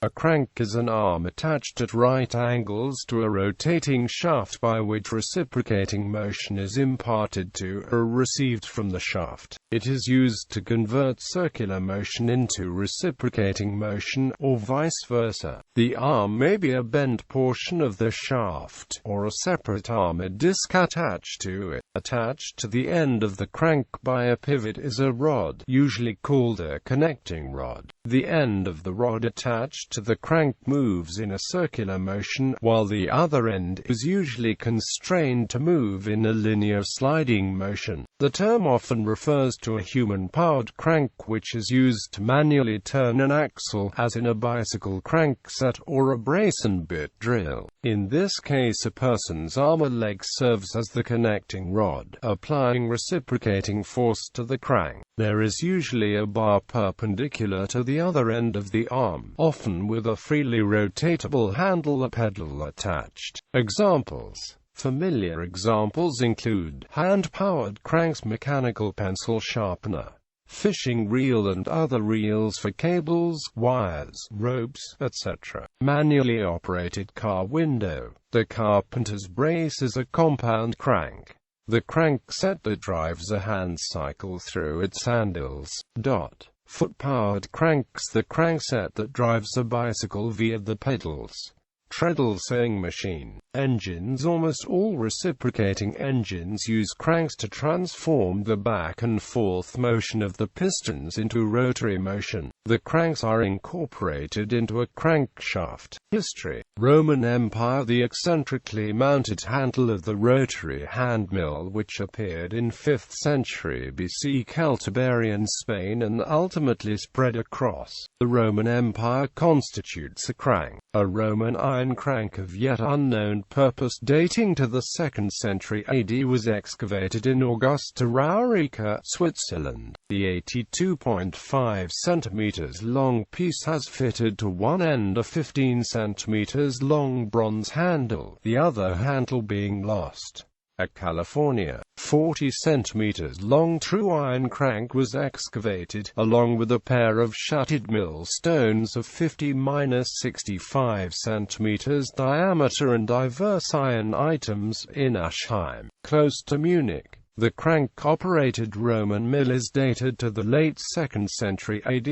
A crank is an arm attached at right angles to a rotating shaft by which reciprocating motion is imparted to or received from the shaft. It is used to convert circular motion into reciprocating motion, or vice versa. The arm may be a bent portion of the shaft, or a separate armored disc attached to it. Attached to the end of the crank by a pivot is a rod, usually called a connecting rod. The end of the rod attached to the crank moves in a circular motion, while the other end is usually constrained to move in a linear sliding motion. The term often refers to a human-powered crank which is used to manually turn an axle, as in a bicycle crankset or a brace and bit drill. In this case, a person's arm or leg serves as the connecting rod, applying reciprocating force to the crank. There is usually a bar perpendicular to the other end of the arm, often with a freely rotatable handle or pedal attached. Examples. Familiar examples include hand-powered cranks, mechanical pencil sharpener, fishing reel and other reels for cables, wires, ropes, etc. Manually operated car window. The carpenter's brace is a compound crank. The crankset that drives a hand cycle through its handles. Foot-powered cranks, the crankset that drives a bicycle via the pedals. Treadle sewing machine. Engines. Almost all reciprocating engines use cranks to transform the back and forth motion of the pistons into rotary motion. The cranks are incorporated into a crankshaft. History. Roman Empire. The eccentrically mounted handle of the rotary handmill, which appeared in 5th century BC Celtiberian Spain and ultimately spread across the Roman Empire, constitutes a crank. A Roman iron crank of yet unknown purpose dating to the 2nd century AD was excavated in Augusta Raurica, Switzerland. The 82.5 cm long piece has fitted to one end a 15 cm long bronze handle, the other handle being lost. At California, 40 cm long true iron crank was excavated, along with a pair of shutted millstones of 50–65 cm diameter and diverse iron items, in Aschheim, close to Munich. The crank-operated Roman mill is dated to the late 2nd century AD,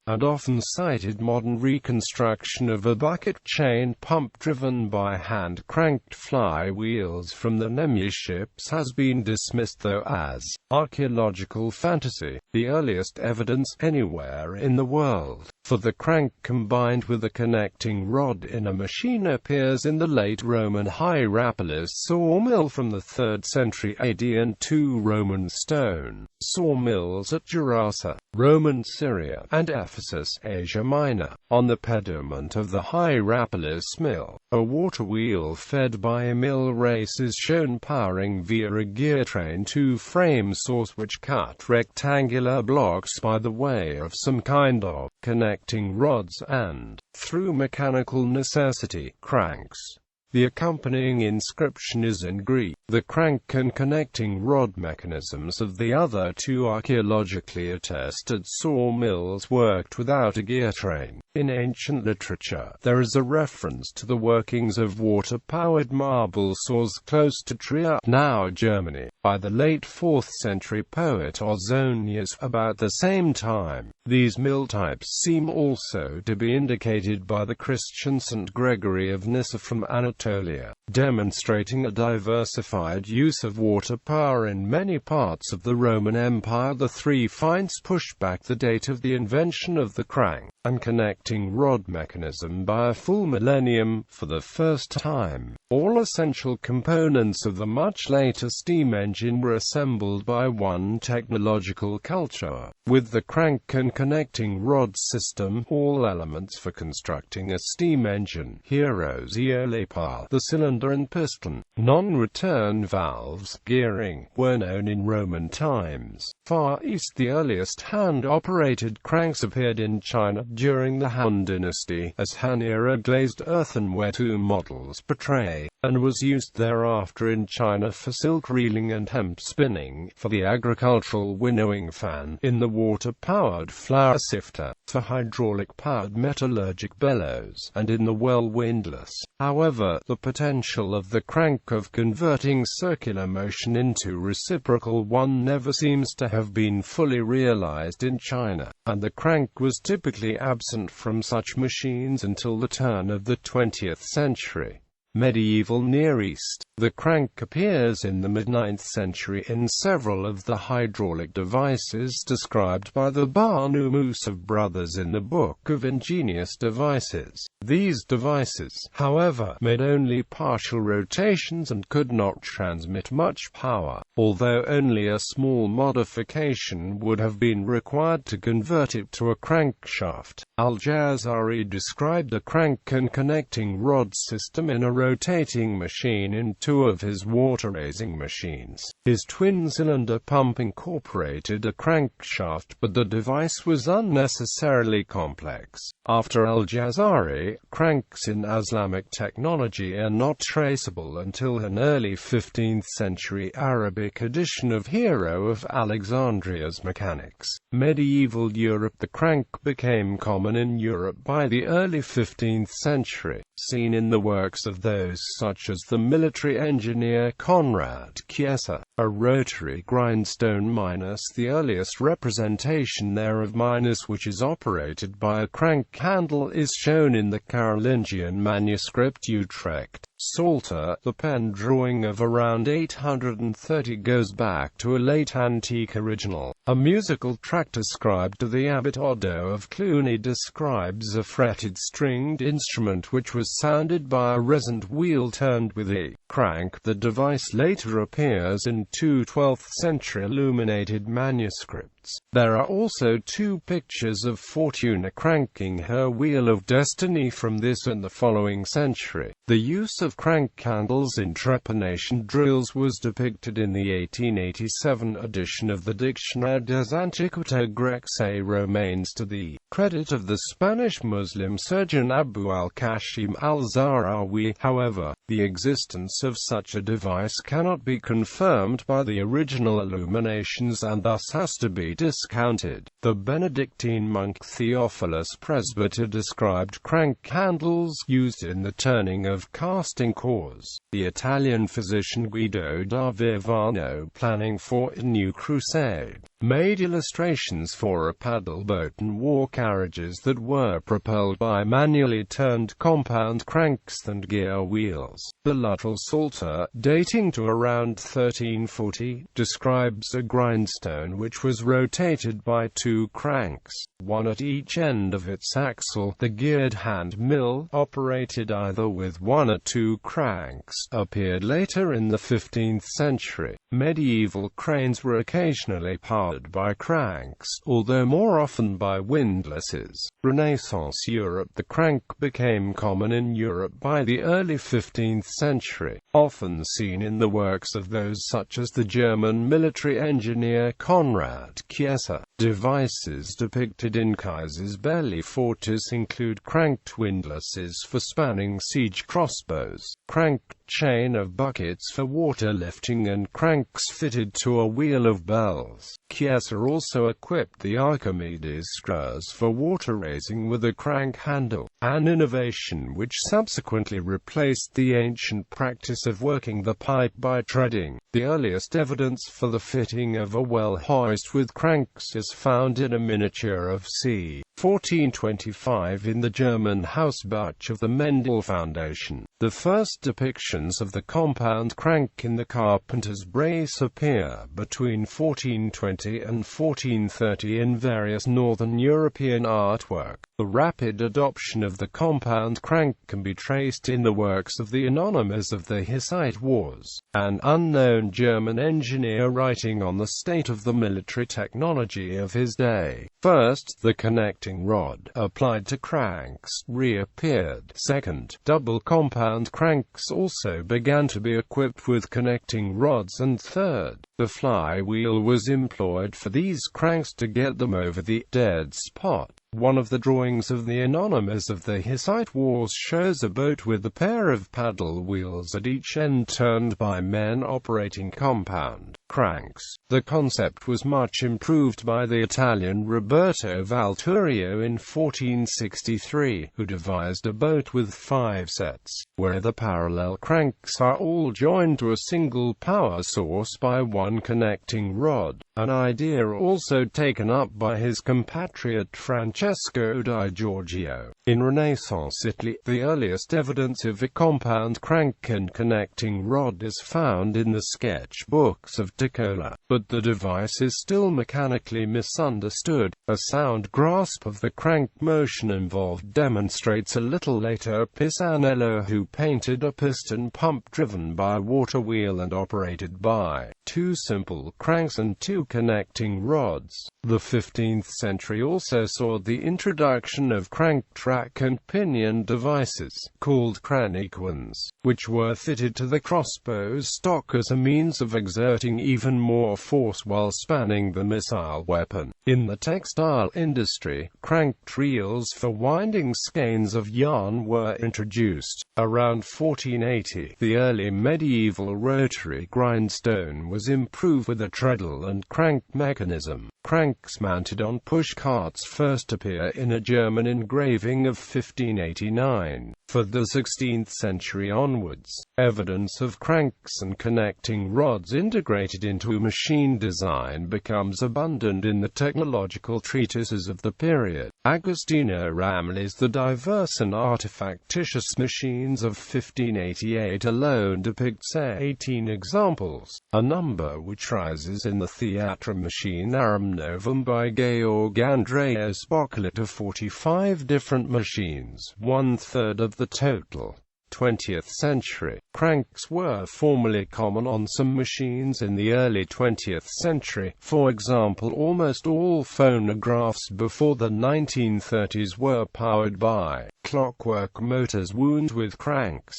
and often cited. Modern reconstruction of a bucket chain pump driven by hand-cranked flywheels from the Nemesis ships has been dismissed though as archaeological fantasy. The earliest evidence anywhere in the world for the crank combined with a connecting rod in a machine appears in the late Roman Hierapolis sawmill from the 3rd century AD and 2 Roman stone sawmills at Gerasa, Roman Syria, and Ephesus, Asia Minor. On the pediment of the Hierapolis mill, a water wheel fed by a mill race is shown powering via a gear train 2 frame saws which cut rectangular blocks by the way of some kind of connecting rods and, through mechanical necessity, cranks. The accompanying inscription is in Greek. The crank and connecting rod mechanisms of the other 2 archaeologically attested sawmills worked without a gear train. In ancient literature, there is a reference to the workings of water-powered marble saws close to Trier, now Germany, by the late 4th century poet Ausonius. About the same time, these mill types seem also to be indicated by the Christian St. Gregory of Nyssa from Anatolia, demonstrating a diversified use of water power in many parts of the Roman Empire. The 3 finds push back the date of the invention of the crank and connecting rod mechanism by a full millennium. For the first time, all essential components of the much later steam engine were assembled by one technological culture. With the crank and connecting rod system, all elements for constructing a steam engine, heroes, the cylinder and piston, non-return valves, gearing, were known in Roman times. Far East. The earliest hand-operated cranks appeared in China during the Han Dynasty, as Han-era glazed earthenware tomb models portray. and was used thereafter in China for silk reeling and hemp spinning, for the agricultural winnowing fan, in the water-powered flour sifter, for hydraulic-powered metallurgic bellows, and in the well windlass. However, the potential of the crank of converting circular motion into reciprocal one never seems to have been fully realized in China, and the crank was typically absent from such machines until the turn of the 20th century. Medieval Near East. The crank appears in the mid-9th century in several of the hydraulic devices described by the Banu Musab brothers in the Book of Ingenious Devices. These devices, however, made only partial rotations and could not transmit much power, although only a small modification would have been required to convert it to a crankshaft. Al-Jazari described a crank and connecting rod system in a rotating machine in two of his water-raising machines. His twin-cylinder pump incorporated a crankshaft, but the device was unnecessarily complex. After Al-Jazari, cranks in Islamic technology are not traceable until an early 15th century Arabic edition of Hero of Alexandria's Mechanics. Medieval Europe. The crank became common in Europe by the early 15th century, seen in the works of those such as the military engineer Conrad Chiesa. A rotary grindstone minus the earliest representation there of minus, which is operated by a crank handle, is shown in the Carolingian manuscript Utrecht. Psalter. The pen drawing of around 830 goes back to a late antique original. A musical tract ascribed to the abbot Odo of Cluny describes a fretted stringed instrument which was sounded by a resonant wheel turned with a crank. The device later appears in two 12th century illuminated manuscripts. There are also two pictures of Fortuna cranking her wheel of destiny from this and the following century. The use of crank handles in trepanation drills was depicted in the 1887 edition of the Dictionnaire des Antiquités Grecques et Romaines to the credit of the Spanish Muslim surgeon Abu al-Kashim al-Zahrawi. However, the existence of such a device cannot be confirmed by the original illuminations and thus has to be discounted. The Benedictine monk Theophilus Presbyter described crank handles used in the turning of casting cores. The Italian physician Guido da Vivano, planning for a new crusade, made illustrations for a paddle boat and war carriages that were propelled by manually turned compound cranks and gear wheels. The Luttrell Psalter, dating to around 1340, describes a grindstone which was rotated by two cranks, one at each end of its axle. The geared hand mill, operated either with one or two cranks, appeared later in the 15th century. Medieval cranes were occasionally powered by cranks, although more often by windlasses. Renaissance Europe. The crank became common in Europe by the early 15th century, often seen in the works of those such as the German military engineer Conrad Chiesa. Devices depicted in Kaiser's belly fortress include cranked windlasses for spanning siege crossbows, cranked chain of buckets for water lifting, and cranks fitted to a wheel of bells. Chiesa also equipped the Archimedes screws for water raising with a crank handle, an innovation which subsequently replaced the ancient practice of working the pipe by treading. The earliest evidence for the fitting of a well hoist with cranks is found in a miniature of c. 1425 in the German Hausbuch of the Mendel Foundation. The first depictions of the compound crank in the carpenter's brace appear between 1420 and 1430 in various northern European artwork. The rapid adoption of the compound crank can be traced in the works of the Anonymous of the Hussite Wars, an unknown German engineer writing on the state of the military technology of his day. First, the connecting rod, applied to cranks, reappeared. Second, double compound cranks also began to be equipped with connecting rods. And third, the flywheel was employed for these cranks to get them over the dead spot. One of the drawings of the Anonymous of the Hussite Wars shows a boat with a pair of paddle wheels at each end turned by men operating compound cranks. The concept was much improved by the Italian Roberto Valturio in 1463, who devised a boat with 5 sets, where the parallel cranks are all joined to a single power source by one connecting rod, an idea also taken up by his compatriot Francesco di Giorgio. In Renaissance Italy, the earliest evidence of a compound crank and connecting rod is found in the sketchbooks of Ticola, but the device is still mechanically misunderstood. A sound grasp of the crank motion involved demonstrates a little later Pisanello, who painted a piston pump driven by a water wheel and operated by 2 simple cranks and 2 connecting rods. The 15th century also saw the introduction of crank track and pinion devices, called craniquins, which were fitted to the crossbow's stock as a means of exerting even more force while spanning the missile weapon. In the textile industry, cranked reels for winding skeins of yarn were introduced. Around 1480, the early medieval rotary grindstone was improved with a treadle and crank mechanism. Cranks mounted on push carts first appear in a German engraving of 1589. For the 16th century onwards, evidence of cranks and connecting rods integrated into machine design becomes abundant in the technological treatises of the period. Agostino Rameli's The Diverse and Artifactitious Machines of 1588 alone depicts 18 examples, a number which rises in the Theatre Machinarum Novum by Georg Andreas Bocklet to 45 different machines, 1/3 of the total. 20th century. Cranks were formerly common on some machines in the early 20th century. For example, almost all phonographs before the 1930s were powered by clockwork motors wound with cranks.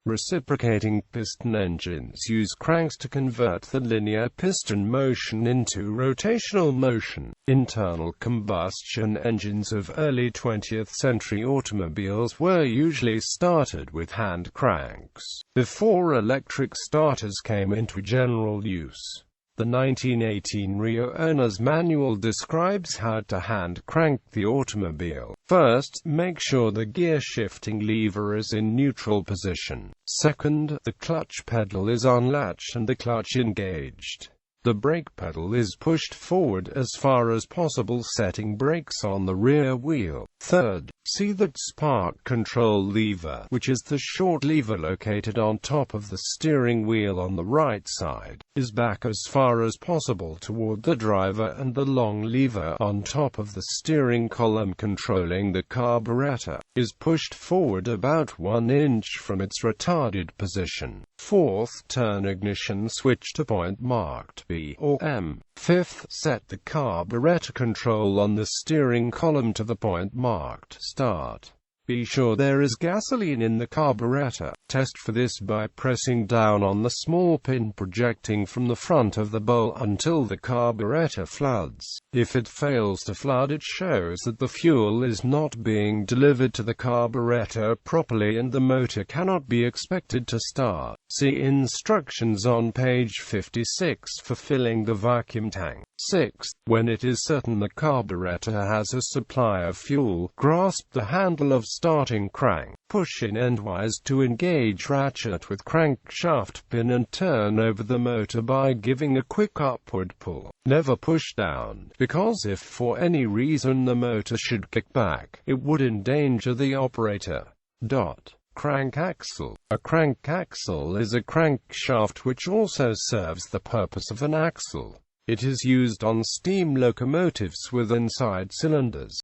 Reciprocating piston engines use cranks to convert the linear piston motion into rotational motion. Internal combustion engines of early 20th century automobiles were usually started with hand cranks, before electric starters came into general use. The 1918 Rio owner's manual describes how to hand crank the automobile. First, make sure the gear shifting lever is in neutral position. Second, the clutch pedal is unlatched and the clutch engaged. The brake pedal is pushed forward as far as possible, setting brakes on the rear wheel. Third, see the spark control lever, which is the short lever located on top of the steering wheel on the right side, is back as far as possible toward the driver, and the long lever on top of the steering column controlling the carburetor is pushed forward about 1 inch from its retarded position. Fourth, turn ignition switch to point marked B or M. Fifth, set the carburetor control on the steering column to the point marked Start. Be sure there is gasoline in the carburetor. Test for this by pressing down on the small pin projecting from the front of the bowl until the carburetor floods. If it fails to flood, it shows that the fuel is not being delivered to the carburetor properly and the motor cannot be expected to start. See instructions on page 56 for filling the vacuum tank. 6. When it is certain the carburetor has a supply of fuel, grasp the handle of starting crank. Push in endwise to engage ratchet with crankshaft pin and turn over the motor by giving a quick upward pull. Never push down, because if for any reason the motor should kick back, it would endanger the operator. Crank axle. A crank axle is a crankshaft which also serves the purpose of an axle. It is used on steam locomotives with inside cylinders.